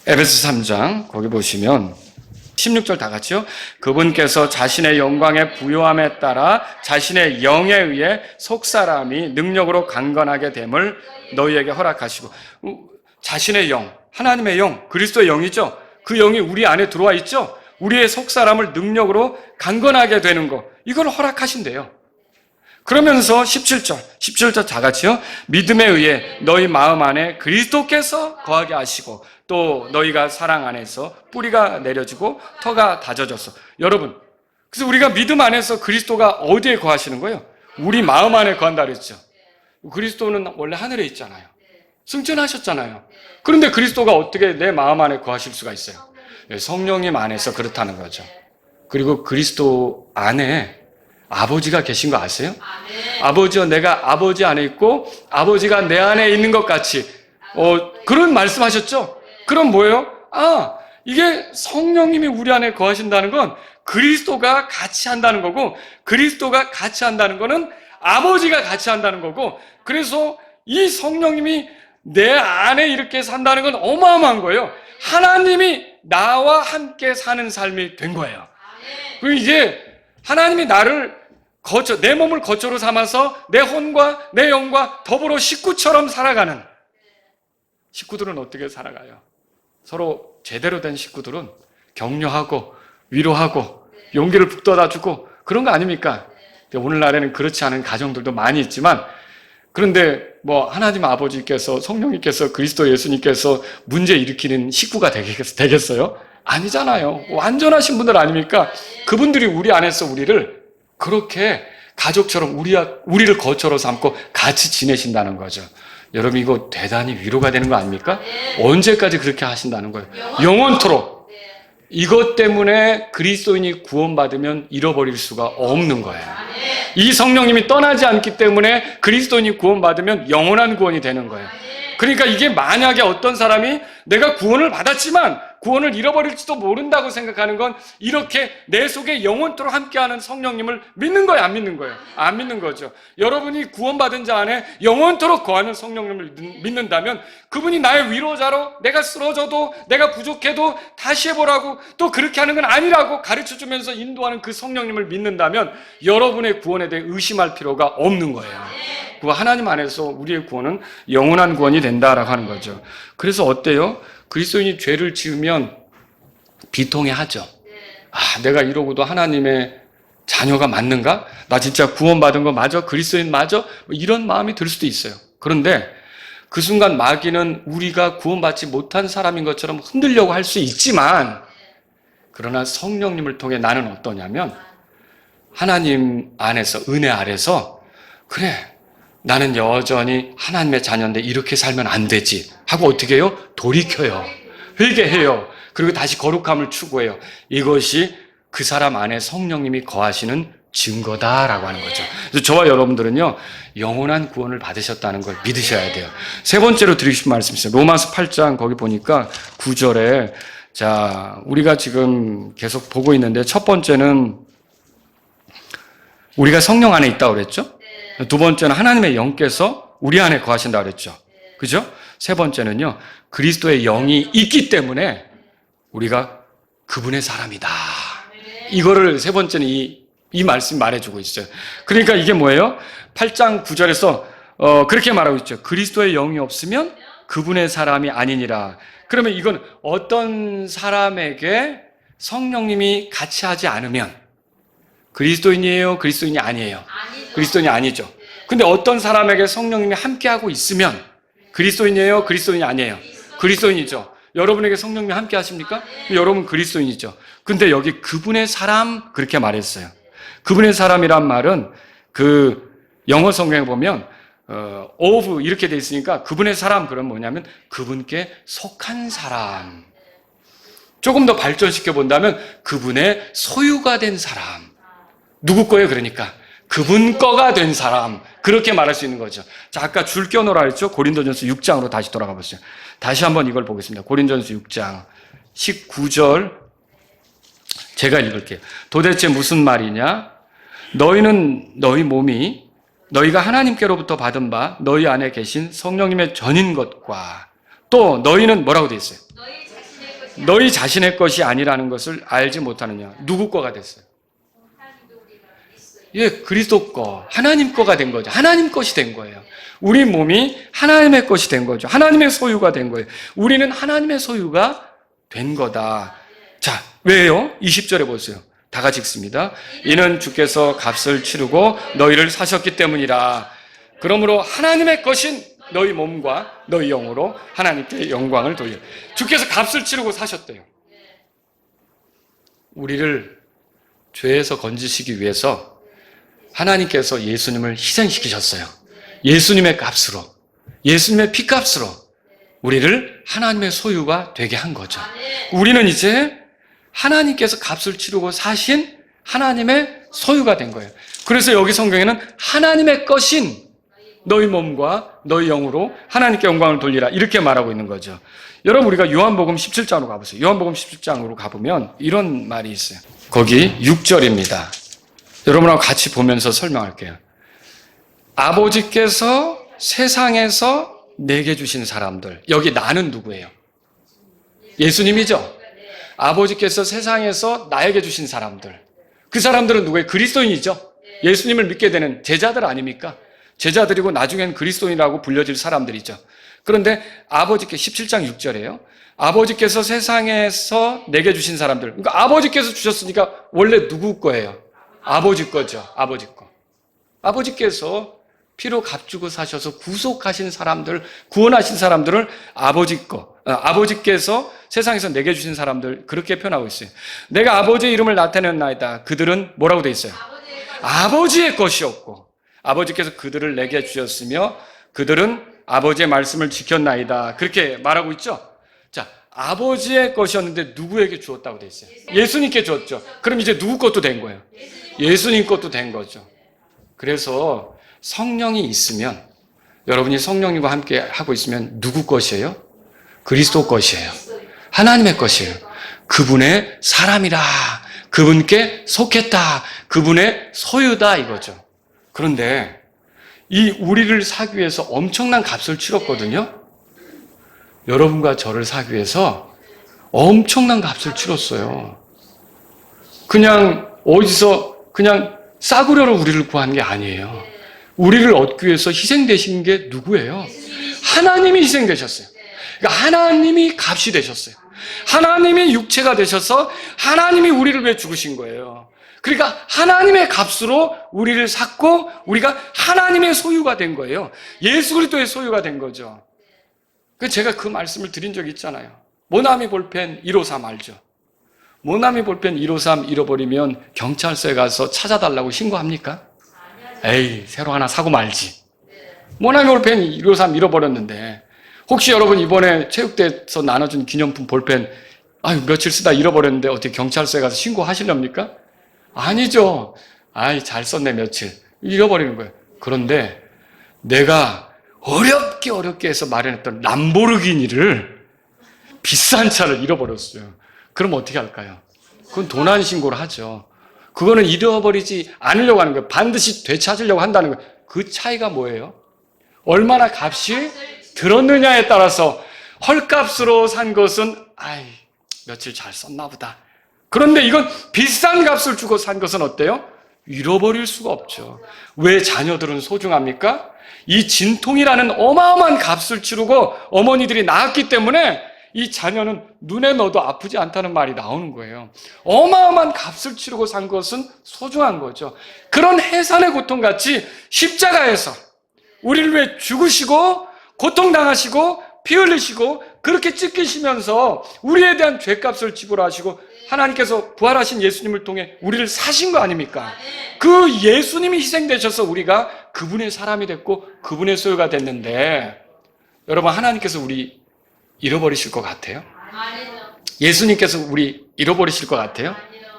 에베소 3장 거기 보시면 16절 다 같이요. 그분께서 자신의 영광의 부요함에 따라 자신의 영에 의해 속사람이 능력으로 강건하게 됨을 너희에게 허락하시고, 자신의 영, 하나님의 영, 그리스도의 영이죠. 그 영이 우리 안에 들어와 있죠. 우리의 속사람을 능력으로 강건하게 되는 것, 이걸 허락하신대요. 그러면서 17절 다 같이요. 믿음에 의해 너희 마음 안에 그리스도께서 거하게 하시고 또 너희가 사랑 안에서 뿌리가 내려지고 터가 다져졌어. 여러분, 그래서 우리가 믿음 안에서 그리스도가 어디에 거하시는 거예요? 우리 마음 안에 거한다 그랬죠. 그리스도는 원래 하늘에 있잖아요. 승천하셨잖아요. 그런데 그리스도가 어떻게 내 마음 안에 거하실 수가 있어요? 성령님 안에서 그렇다는 거죠. 그리고 그리스도 안에 아버지가 계신 거 아세요? 아버지와 내가 아버지 안에 있고 아버지가 내 안에 있는 것 같이 그런 말씀하셨죠? 그럼 뭐예요? 이게 성령님이 우리 안에 거하신다는 건 그리스도가 같이 한다는 거고, 그리스도가 같이 한다는 거는 아버지가 같이 한다는 거고, 그래서 이 성령님이 내 안에 이렇게 산다는 건 어마어마한 거예요. 하나님이 나와 함께 사는 삶이 된 거예요. 그리고 이제 하나님이 나를 내 몸을 거처로 삼아서 내 혼과 내 영과 더불어 식구처럼 살아가는, 식구들은 어떻게 살아가요? 서로 제대로 된 식구들은 격려하고 위로하고 용기를 북돋아주고 그런 거 아닙니까? 오늘날에는 그렇지 않은 가정들도 많이 있지만, 그런데 하나님 아버지께서, 성령님께서, 그리스도 예수님께서 문제 일으키는 식구가 되겠어요? 아니잖아요. 완전하신 분들 아닙니까? 그분들이 우리 안에서 우리를 그렇게 가족처럼 우리를 거처로 삼고 같이 지내신다는 거죠. 여러분, 이거 대단히 위로가 되는 거 아닙니까? 언제까지 그렇게 하신다는 거예요? 영원토록. 이것 때문에 그리스도인이 구원받으면 잃어버릴 수가 없는 거예요. 이 성령님이 떠나지 않기 때문에 그리스도인이 구원받으면 영원한 구원이 되는 거예요. 그러니까 이게 만약에 어떤 사람이 내가 구원을 받았지만 구원을 잃어버릴지도 모른다고 생각하는 건 이렇게 내 속에 영원토록 함께하는 성령님을 믿는 거예요, 안 믿는 거예요? 안 믿는 거죠. 여러분이 구원받은 자 안에 영원토록 거하는 성령님을 믿는다면 그분이 나의 위로자로, 내가 쓰러져도 내가 부족해도 다시 해보라고, 또 그렇게 하는 건 아니라고 가르쳐주면서 인도하는 그 성령님을 믿는다면 여러분의 구원에 대해 의심할 필요가 없는 거예요. 그 하나님 안에서 우리의 구원은 영원한 구원이 된다라고 하는 거죠. 그래서 어때요? 그리스도인이 죄를 지으면 비통해하죠. 내가 이러고도 하나님의 자녀가 맞는가? 나 진짜 구원받은 거 맞아? 그리스도인 맞아? 이런 마음이 들 수도 있어요. 그런데 그 순간 마귀는 우리가 구원받지 못한 사람인 것처럼 흔들려고 할 수 있지만, 그러나 성령님을 통해 나는 어떠냐면 하나님 안에서, 은혜 아래서, 그래, 나는 여전히 하나님의 자녀인데 이렇게 살면 안 되지 하고 어떻게 해요? 돌이켜요. 회개해요. 그리고 다시 거룩함을 추구해요. 이것이 그 사람 안에 성령님이 거하시는 증거다라고 하는 거죠. 그래서 저와 여러분들은요, 영원한 구원을 받으셨다는 걸 믿으셔야 돼요. 세 번째로 드리고 싶은 말씀이 있어요. 로마서 8장 거기 보니까 9절에, 자, 우리가 지금 계속 보고 있는데, 첫 번째는 우리가 성령 안에 있다고 그랬죠? 두 번째는 하나님의 영께서 우리 안에 거하신다고 그랬죠? 그죠? 세 번째는요, 그리스도의 영이 있기 때문에 우리가 그분의 사람이다. 이거를 세 번째는 이 말씀이 말해주고 있어요. 그러니까 이게 뭐예요? 8장 9절에서 그렇게 말하고 있죠. 그리스도의 영이 없으면 그분의 사람이 아니니라. 그러면 이건 어떤 사람에게 성령님이 같이 하지 않으면 그리스도인이에요? 그리스도인이 아니에요? 그리스도인이 아니죠. 근데 어떤 사람에게 성령님이 함께하고 있으면 그리스도인이에요? 그리스도인이 아니에요? 그리스도인이죠. 여러분에게 성령님이 함께 하십니까? 여러분 그리스도인이죠. 근데 여기 그분의 사람 그렇게 말했어요. 그분의 사람이란 말은 그 영어 성경에 보면 of 이렇게 돼 있으니까 그분의 사람 그럼 뭐냐면 그분께 속한 사람. 조금 더 발전시켜 본다면 그분의 소유가 된 사람. 누구 거예요? 그러니까 그분 거가 된 사람. 그렇게 말할 수 있는 거죠. 자, 아까 줄 껴놓으라 했죠? 고린도전서 6장으로 다시 돌아가 보세요. 다시 한번 이걸 보겠습니다. 고린도전서 6장 19절 제가 읽을게요. 도대체 무슨 말이냐? 너희는 너희 몸이 너희가 하나님께로부터 받은 바 너희 안에 계신 성령님의 전인 것과 또 너희는 뭐라고 돼 있어요? 너희 자신의 것이 아니라는 것을 알지 못하느냐? 누구 거가 됐어요? 예, 그리스도 거, 하나님 거가 된 거죠. 하나님 것이 된 거예요. 우리 몸이 하나님의 것이 된 거죠. 하나님의 소유가 된 거예요. 우리는 하나님의 소유가 된 거다. 자, 왜요? 20절에 보세요. 다 같이 읽습니다. 이는 주께서 값을 치르고 너희를 사셨기 때문이라. 그러므로 하나님의 것인 너희 몸과 너희 영으로 하나님께 영광을 돌려. 주께서 값을 치르고 사셨대요. 우리를 죄에서 건지시기 위해서 하나님께서 예수님을 희생시키셨어요. 예수님의 값으로, 예수님의 피값으로 우리를 하나님의 소유가 되게 한 거죠. 우리는 이제 하나님께서 값을 치르고 사신 하나님의 소유가 된 거예요. 그래서 여기 성경에는 하나님의 것인 너희 몸과 너희 영으로 하나님께 영광을 돌리라 이렇게 말하고 있는 거죠. 여러분 우리가 요한복음 17장으로 가보세요. 요한복음 17장으로 가보면 이런 말이 있어요. 거기 6절입니다. 여러분하고 같이 보면서 설명할게요. 아버지께서 세상에서 내게 주신 사람들. 여기 나는 누구예요? 예수님이죠. 아버지께서 세상에서 나에게 주신 사람들. 그 사람들은 누구예요? 그리스도인이죠. 예수님을 믿게 되는 제자들 아닙니까? 제자들이고 나중엔 그리스도인이라고 불려질 사람들이죠. 그런데 아버지께 17장 6절이에요. 아버지께서 세상에서 내게 주신 사람들. 그러니까 아버지께서 주셨으니까 원래 누구 거예요? 아버지 거죠. 아버지 거. 아버지께서 피로 값주고 사셔서 구속하신 사람들, 구원하신 사람들을 아버지 거. 아버지께서 세상에서 내게 주신 사람들 그렇게 표현하고 있어요. 내가 아버지의 이름을 나타내나이다. 그들은 뭐라고 돼 있어요? 아버지의 것이었고 아버지께서 그들을 내게 주셨으며 그들은 아버지의 말씀을 지켰나이다. 그렇게 말하고 있죠. 자, 아버지의 것이었는데 누구에게 주었다고 돼 있어요? 예수님께 주었죠. 그럼 이제 누구 것도 된 거예요? 예수님 것도 된 거죠. 그래서 성령이 있으면 여러분이 성령님과 함께 하고 있으면 누구 것이에요? 그리스도 것이에요. 하나님의 것이에요. 그분의 사람이라. 그분께 속했다. 그분의 소유다 이거죠. 그런데 이 우리를 사기 위해서 엄청난 값을 치렀거든요. 여러분과 저를 사기 위해서 엄청난 값을 치렀어요. 그냥 어디서 그냥 싸구려로 우리를 구한 게 아니에요. 우리를 얻기 위해서 희생되신 게 누구예요? 하나님이 희생되셨어요. 그러니까 하나님이 값이 되셨어요. 하나님이 육체가 되셔서 하나님이 우리를 위해 죽으신 거예요. 그러니까 하나님의 값으로 우리를 샀고 우리가 하나님의 소유가 된 거예요. 예수 그리스도의 소유가 된 거죠. 제가 그 말씀을 드린 적이 있잖아요. 모나미 볼펜 153 알죠? 모나미 볼펜 153 잃어버리면 경찰서에 가서 찾아달라고 신고합니까? 에이, 새로 하나 사고 말지. 모나미 볼펜 153 잃어버렸는데 혹시 여러분 이번에 체육대에서 나눠준 기념품 볼펜 며칠 쓰다 잃어버렸는데 어떻게 경찰서에 가서 신고하시렵니까? 아니죠. 잘 썼네 며칠. 잃어버리는 거예요. 그런데 내가 어렵게 해서 마련했던 람보르기니를 비싼 차를 잃어버렸어요. 그럼 어떻게 할까요? 그건 도난 신고를 하죠. 그거는 잃어버리지 않으려고 하는 거예요. 반드시 되찾으려고 한다는 거예요. 그 차이가 뭐예요? 얼마나 값이 들었느냐에 따라서 헐값으로 산 것은 며칠 잘 썼나 보다. 그런데 이건 비싼 값을 주고 산 것은 어때요? 잃어버릴 수가 없죠. 왜 자녀들은 소중합니까? 이 진통이라는 어마어마한 값을 치르고 어머니들이 낳았기 때문에 이 자녀는 눈에 넣어도 아프지 않다는 말이 나오는 거예요. 어마어마한 값을 치르고 산 것은 소중한 거죠. 그런 해산의 고통같이 십자가에서 우리를 위해 죽으시고 고통당하시고 피 흘리시고 그렇게 찢기시면서 우리에 대한 죄값을 지불하시고 하나님께서 부활하신 예수님을 통해 우리를 사신 거 아닙니까? 그 예수님이 희생되셔서 우리가 그분의 사람이 됐고 그분의 소유가 됐는데 여러분 하나님께서 우리 잃어버리실 것 같아요? 예수님께서 우리 잃어버리실 것 같아요?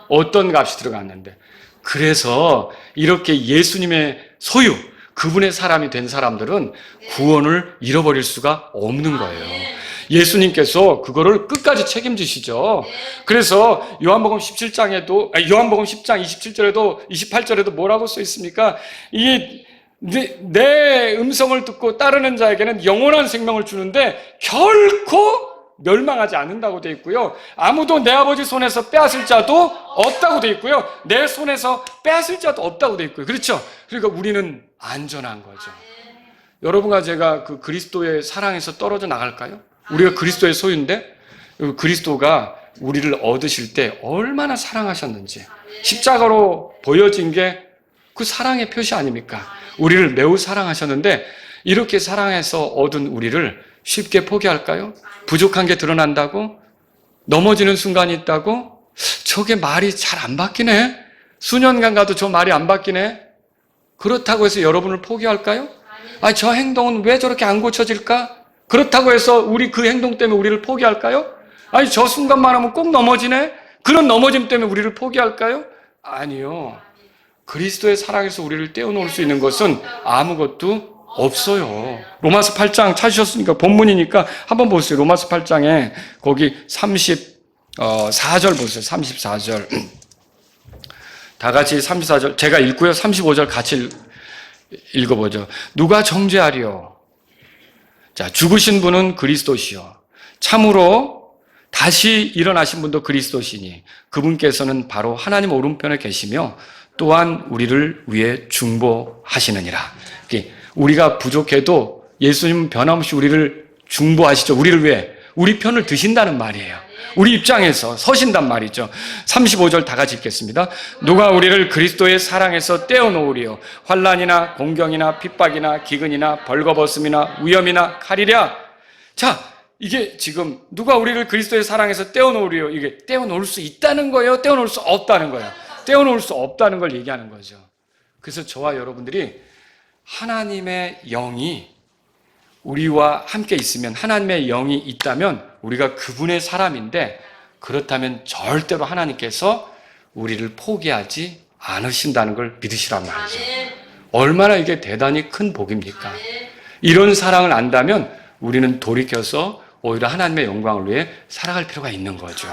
어떤 값이 들어갔는데 그래서 이렇게 예수님의 소유 그분의 사람이 된 사람들은 구원을 잃어버릴 수가 없는 거예요. 예수님께서 그거를 끝까지 책임지시죠. 그래서 요한복음 10장 27절에도 28절에도 뭐라고 써 있습니까? 내 음성을 듣고 따르는 자에게는 영원한 생명을 주는데 결코 멸망하지 않는다고 되어 있고요. 아무도 내 아버지 손에서 빼앗을 자도 없다고 되어 있고요. 내 손에서 빼앗을 자도 없다고 되어 있고요. 그렇죠? 그러니까 우리는 안전한 거죠. 여러분과 제가 그 그리스도의 사랑에서 떨어져 나갈까요? 우리가 그리스도의 소유인데 그리스도가 우리를 얻으실 때 얼마나 사랑하셨는지 십자가로 보여진 게 그 사랑의 표시 아닙니까? 우리를 매우 사랑하셨는데 이렇게 사랑해서 얻은 우리를 쉽게 포기할까요? 부족한 게 드러난다고? 넘어지는 순간이 있다고? 저게 말이 잘 안 바뀌네? 수년간 가도 저 말이 안 바뀌네? 그렇다고 해서 여러분을 포기할까요? 저 행동은 왜 저렇게 안 고쳐질까? 그렇다고 해서 우리 그 행동 때문에 우리를 포기할까요? 저 순간만 하면 꼭 넘어지네? 그런 넘어짐 때문에 우리를 포기할까요? 아니요. 그리스도의 사랑에서 우리를 떼어놓을 수 있는 것은 아무것도 없어요. 로마서 8장 찾으셨으니까 본문이니까 한번 보세요. 로마서 8장에 거기 34절 보세요. 34절. 다 같이 34절. 제가 읽고요. 35절 같이 읽어보죠. 누가 정죄하리요? 자, 죽으신 분은 그리스도시요. 참으로 다시 일어나신 분도 그리스도시니 그분께서는 바로 하나님 오른편에 계시며 또한 우리를 위해 중보하시느니라. 우리가 부족해도 예수님은 변함없이 우리를 중보하시죠. 우리를 위해 우리 편을 드신다는 말이에요. 우리 입장에서 서신단 말이죠. 35절 다 같이 읽겠습니다. 누가 우리를 그리스도의 사랑에서 떼어놓으리요? 환난이나 공경이나 핍박이나 기근이나 벌거벗음이나 위험이나 칼이랴. 자, 이게 지금 누가 우리를 그리스도의 사랑에서 떼어놓으리요? 이게 떼어놓을 수 있다는 거예요? 떼어놓을 수 없다는 거예요? 떼어놓을 수 없다는 걸 얘기하는 거죠. 그래서 저와 여러분들이 하나님의 영이 우리와 함께 있으면, 하나님의 영이 있다면 우리가 그분의 사람인데, 그렇다면 절대로 하나님께서 우리를 포기하지 않으신다는 걸 믿으시란 말이죠. 얼마나 이게 대단히 큰 복입니까? 이런 사랑을 안다면 우리는 돌이켜서 오히려 하나님의 영광을 위해 살아갈 필요가 있는 거죠.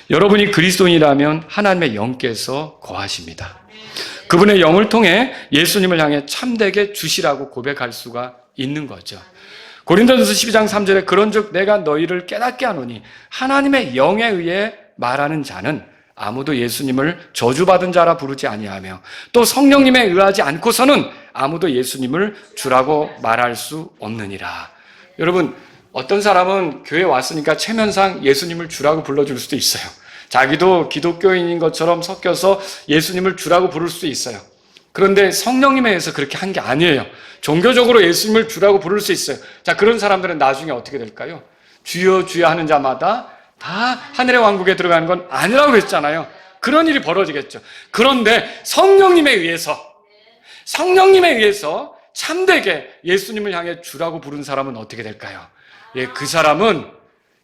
여러분이 그리스도인이라면 하나님의 영께서 거하십니다. 그분의 영을 통해 예수님을 향해 참되게 주시라고 고백할 수가 있는 거죠. 고린도전서 12장 3절에 그런즉 내가 너희를 깨닫게 하노니 하나님의 영에 의해 말하는 자는 아무도 예수님을 저주받은 자라 부르지 아니하며 또 성령님에 의하지 않고서는 아무도 예수님을 주라고 말할 수 없느니라. 여러분, 어떤 사람은 교회에 왔으니까 체면상 예수님을 주라고 불러줄 수도 있어요. 자기도 기독교인인 것처럼 섞여서 예수님을 주라고 부를 수도 있어요. 그런데 성령님에 의해서 그렇게 한 게 아니에요. 종교적으로 예수님을 주라고 부를 수 있어요. 자, 그런 사람들은 나중에 어떻게 될까요? 주여 주여 하는 자마다 다 하늘의 왕국에 들어가는 건 아니라고 그랬잖아요. 그런 일이 벌어지겠죠. 그런데 성령님에 의해서 참되게 예수님을 향해 주라고 부른 사람은 어떻게 될까요? 예, 그 사람은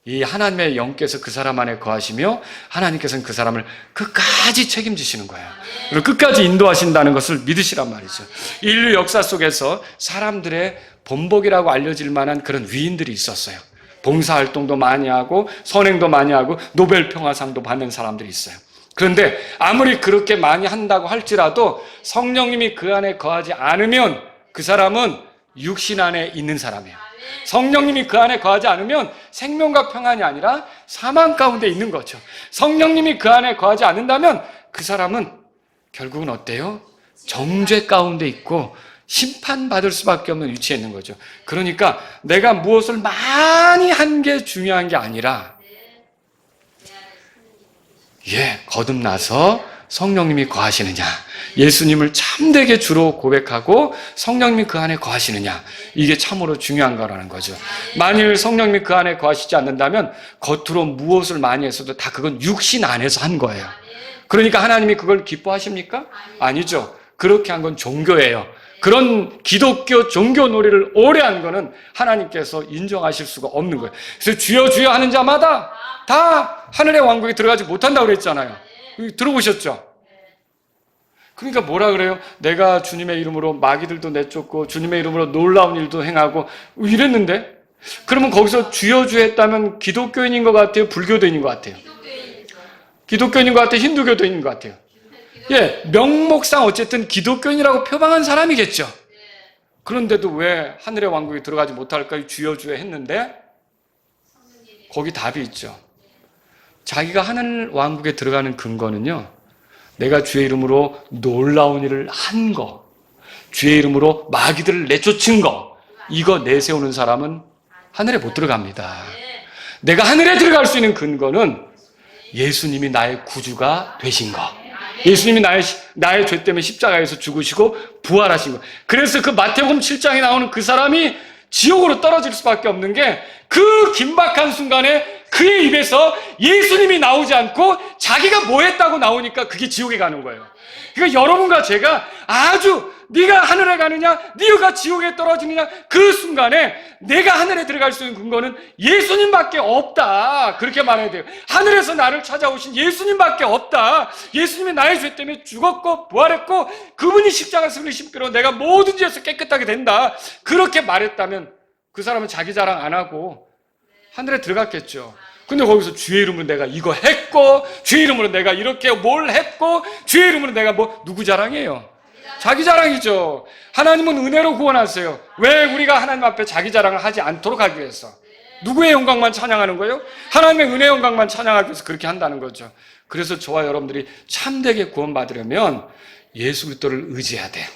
이 하나님의 영께서 그 사람 안에 거하시며 하나님께서는 그 사람을 끝까지 책임지시는 거예요. 그리고 끝까지 인도하신다는 것을 믿으시란 말이죠. 인류 역사 속에서 사람들의 본보기라고 알려질 만한 그런 위인들이 있었어요. 봉사활동도 많이 하고 선행도 많이 하고 노벨 평화상도 받는 사람들이 있어요. 그런데 아무리 그렇게 많이 한다고 할지라도 성령님이 그 안에 거하지 않으면 그 사람은 육신 안에 있는 사람이에요. 성령님이 그 안에 거하지 않으면 생명과 평안이 아니라 사망 가운데 있는 거죠. 성령님이 그 안에 거하지 않는다면 그 사람은 결국은 어때요? 정죄 가운데 있고 심판받을 수밖에 없는 위치에 있는 거죠. 그러니까 내가 무엇을 많이 한 게 중요한 게 아니라 거듭나서 성령님이 거하시느냐, 예수님을 참되게 주로 고백하고 성령님이 그 안에 거하시느냐, 이게 참으로 중요한 거라는 거죠. 만일 성령님이 그 안에 거하시지 않는다면 겉으로 무엇을 많이 했어도 다 그건 육신 안에서 한 거예요. 그러니까 하나님이 그걸 기뻐하십니까? 아니죠. 그렇게 한 건 종교예요. 그런 기독교 종교 놀이를 오래 한 거는 하나님께서 인정하실 수가 없는 거예요. 그래서 주여 주여 하는 자마다 다 하늘의 왕국에 들어가지 못한다고 그랬잖아요. 들어보셨죠? 그러니까 뭐라 그래요? 내가 주님의 이름으로 마귀들도 내쫓고 주님의 이름으로 놀라운 일도 행하고 이랬는데, 그러면 거기서 주여 주여 했다면 기독교인인 것 같아요? 불교도인인 것 같아요? 기독교인인 것 같아요? 힌두교도인인 것 같아요? 명목상 어쨌든 기독교인이라고 표방한 사람이겠죠. 그런데도 왜 하늘의 왕국에 들어가지 못할까요? 주여 주여 했는데 거기 답이 있죠. 자기가 하늘 왕국에 들어가는 근거는요, 내가 주의 이름으로 놀라운 일을 한 거, 주의 이름으로 마귀들을 내쫓은 거, 이거 내세우는 사람은 하늘에 못 들어갑니다. 내가 하늘에 들어갈 수 있는 근거는 예수님이 나의 구주가 되신 거, 예수님이 나의 죄 때문에 십자가에서 죽으시고 부활하신 거. 그래서 그 마태복음 7장에 나오는 그 사람이 지옥으로 떨어질 수밖에 없는 게, 그 긴박한 순간에 그의 입에서 예수님이 나오지 않고 자기가 뭐 했다고 나오니까 그게 지옥에 가는 거예요. 그러니까 여러분과 제가 아주 네가 하늘에 가느냐, 네가 지옥에 떨어지느냐, 그 순간에 내가 하늘에 들어갈 수 있는 근거는 예수님밖에 없다. 그렇게 말해야 돼요. 하늘에서 나를 찾아오신 예수님밖에 없다. 예수님이 나의 죄 때문에 죽었고 부활했고 그분이 십자가에서 흘리신 피로 내가 모든 죄에서 깨끗하게 된다. 그렇게 말했다면 그 사람은 자기 자랑 안 하고 하늘에 들어갔겠죠. 근데 거기서 주의 이름으로 내가 이거 했고, 주의 이름으로 내가 이렇게 뭘 했고, 주의 이름으로 내가 누구 자랑이에요? 자기 자랑이죠. 하나님은 은혜로 구원하세요. 왜 우리가 하나님 앞에 자기 자랑을 하지 않도록 하기 위해서? 누구의 영광만 찬양하는 거예요? 하나님의 은혜 영광만 찬양하기 위해서 그렇게 한다는 거죠. 그래서 저와 여러분들이 참되게 구원받으려면 예수 그리스도를 의지해야 돼요.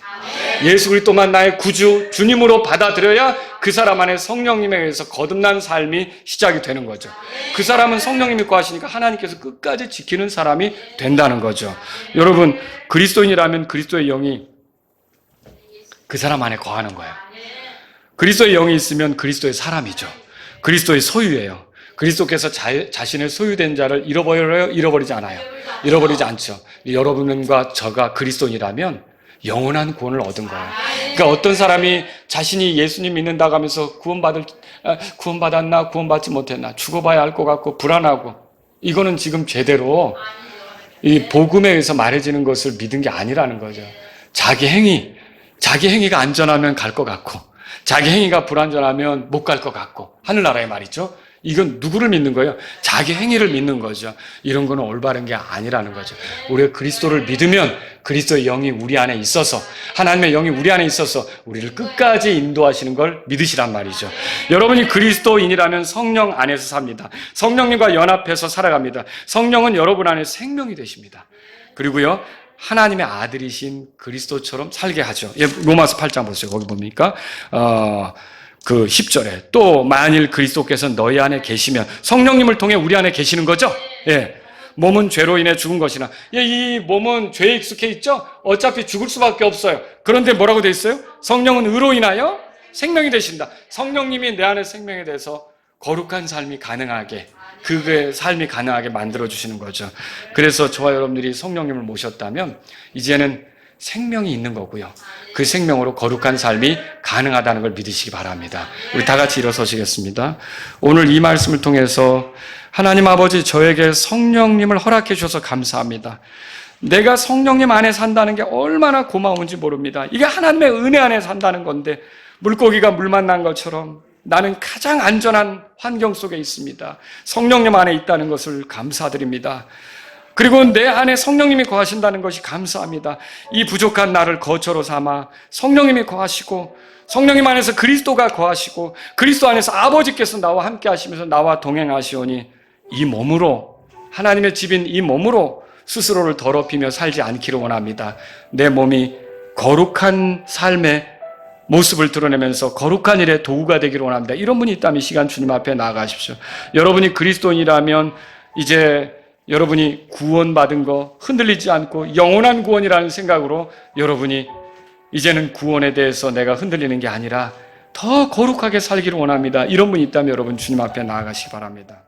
예수 그리스도만 나의 구주, 주님으로 받아들여야 그 사람 안에 성령님에 의해서 거듭난 삶이 시작이 되는 거죠. 그 사람은 성령님이 거하시니까 하나님께서 끝까지 지키는 사람이 된다는 거죠. 여러분, 그리스도인이라면 그리스도의 영이 그 사람 안에 거하는 거예요. 그리스도의 영이 있으면 그리스도의 사람이죠. 그리스도의 소유예요. 그리스도께서 자신의 소유된 자를 잃어버려요? 잃어버리지 않아요. 잃어버리지 않죠. 여러분과 저가 그리스도인이라면 영원한 구원을 얻은 거예요. 그러니까 어떤 사람이 자신이 예수님 믿는다고 하면서 구원받았나 구원받지 못했나 죽어봐야 알 것 같고 불안하고, 이거는 지금 제대로 이 복음에 의해서 말해지는 것을 믿은 게 아니라는 거죠. 자기 행위가 안전하면 갈 것 같고 자기 행위가 불안전하면 못 갈 것 같고, 하늘나라의 말이죠. 이건 누구를 믿는 거예요? 자기 행위를 믿는 거죠. 이런 거는 올바른 게 아니라는 거죠. 우리가 그리스도를 믿으면 그리스도의 영이 우리 안에 있어서, 하나님의 영이 우리 안에 있어서 우리를 끝까지 인도하시는 걸 믿으시란 말이죠. 여러분이 그리스도인이라면 성령 안에서 삽니다. 성령님과 연합해서 살아갑니다. 성령은 여러분 안에 생명이 되십니다. 그리고요, 하나님의 아들이신 그리스도처럼 살게 하죠. 로마서 8장 보세요. 거기 뭡니까? 그 10절에 또 만일 그리스도께서 너희 안에 계시면, 성령님을 통해 우리 안에 계시는 거죠. 몸은 죄로 인해 죽은 것이나, 이 몸은 죄에 익숙해 있죠. 어차피 죽을 수밖에 없어요. 그런데 뭐라고 돼 있어요? 성령은 의로 인하여 생명이 되신다. 성령님이 내 안에 생명이 돼서 거룩한 삶이 가능하게, 그의 삶이 가능하게 만들어주시는 거죠. 그래서 저와 여러분들이 성령님을 모셨다면 이제는 생명이 있는 거고요. 그 생명으로 거룩한 삶이 가능하다는 걸 믿으시기 바랍니다. 우리 다 같이 일어서시겠습니다. 오늘 이 말씀을 통해서 하나님 아버지 저에게 성령님을 허락해 주셔서 감사합니다. 내가 성령님 안에 산다는 게 얼마나 고마운지 모릅니다. 이게 하나님의 은혜 안에 산다는 건데 물고기가 물 만난 것처럼 나는 가장 안전한 환경 속에 있습니다. 성령님 안에 있다는 것을 감사드립니다. 그리고 내 안에 성령님이 거하신다는 것이 감사합니다. 이 부족한 나를 거처로 삼아 성령님이 거하시고 성령님 안에서 그리스도가 거하시고 그리스도 안에서 아버지께서 나와 함께 하시면서 나와 동행하시오니 이 몸으로 하나님의 집인 이 몸으로 스스로를 더럽히며 살지 않기를 원합니다. 내 몸이 거룩한 삶의 모습을 드러내면서 거룩한 일의 도구가 되기를 원합니다. 이런 분이 있다면 이 시간 주님 앞에 나아가십시오. 여러분이 그리스도인이라면 이제 여러분이 구원받은 거 흔들리지 않고 영원한 구원이라는 생각으로 여러분이 이제는 구원에 대해서 내가 흔들리는 게 아니라 더 거룩하게 살기를 원합니다. 이런 분이 있다면 여러분 주님 앞에 나아가시기 바랍니다.